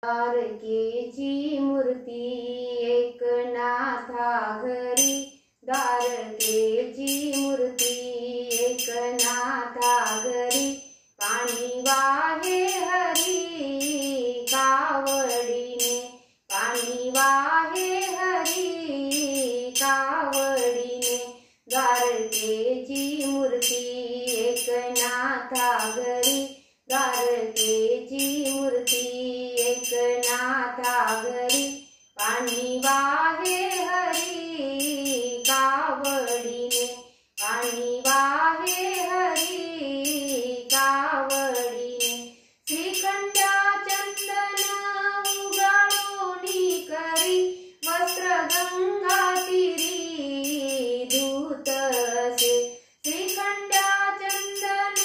द्वारकेची मूर्ती एकनाथा घरी, द्वारकेची मूर्ती एकनाथा घरी, पाणी वाहे हरी कावडीने, पाणी वाहे हरी कावडीने, द्वारकेची मूर्ती एकनाथा घरी, द्वारकेची मूर्ती एकनाथा घरी, पाणी वाहे हरी कावडीने, पाणी वाहे हरी कावडीने, श्रीखंड चंदन उगाळूनी करी, वस्त्र गंगा तीरी धूतसे, श्रीखंड चंदन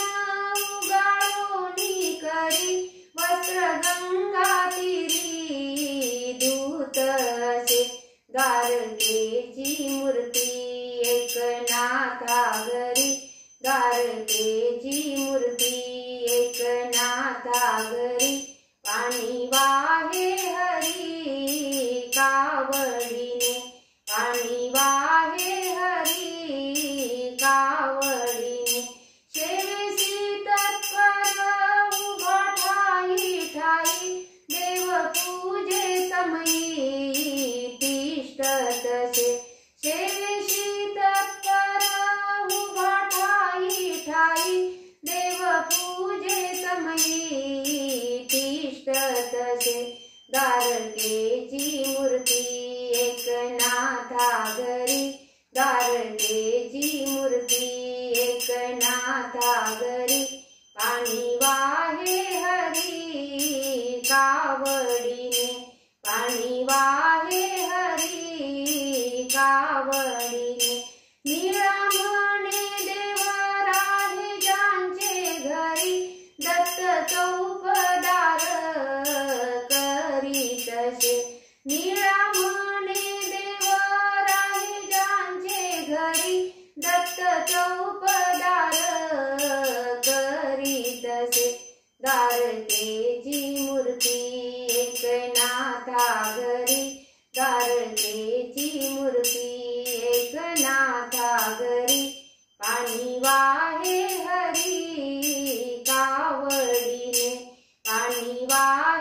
उगाळूनी करी, वस्त्र गंगा तीरी धूतसे, द्वारकेची मूर्ती एकनाथा घरी, द्वारकेची मूर्ती एकनाथा घरी, पाणी वाहे हरी कावडीने, पाणी वाहे हरी कावडीने, सेवेसी तत्पर उभा ठाई ठाई, देव पूजे समयी तिष्ठ तसे, सेवेसी तत्पर उभा ठाई ठाई, देव पूजे समयी तिष्ठ तसे, द्वारकेची मूर्ती एकनाथा घरी, द्वारकेची मूर्ती एकनाथा घरी, पाणी वाहे हरी कावडीने, पाणी वाहे हरी कावडीने, निळा म्हणे देव राहे ज्यांचे घरी, दत्त चौपदार करी तसे, निळा म्हणे देव राहे ज्यांचे घरी, दत्त चौपदार करी तसे, द्वारकेची मूर्ती एकनाथा घरी, द्वारकेची मूर्ती एकनाथा घरी, पाणी वाहे हरी कावडीने, पाणी वाहे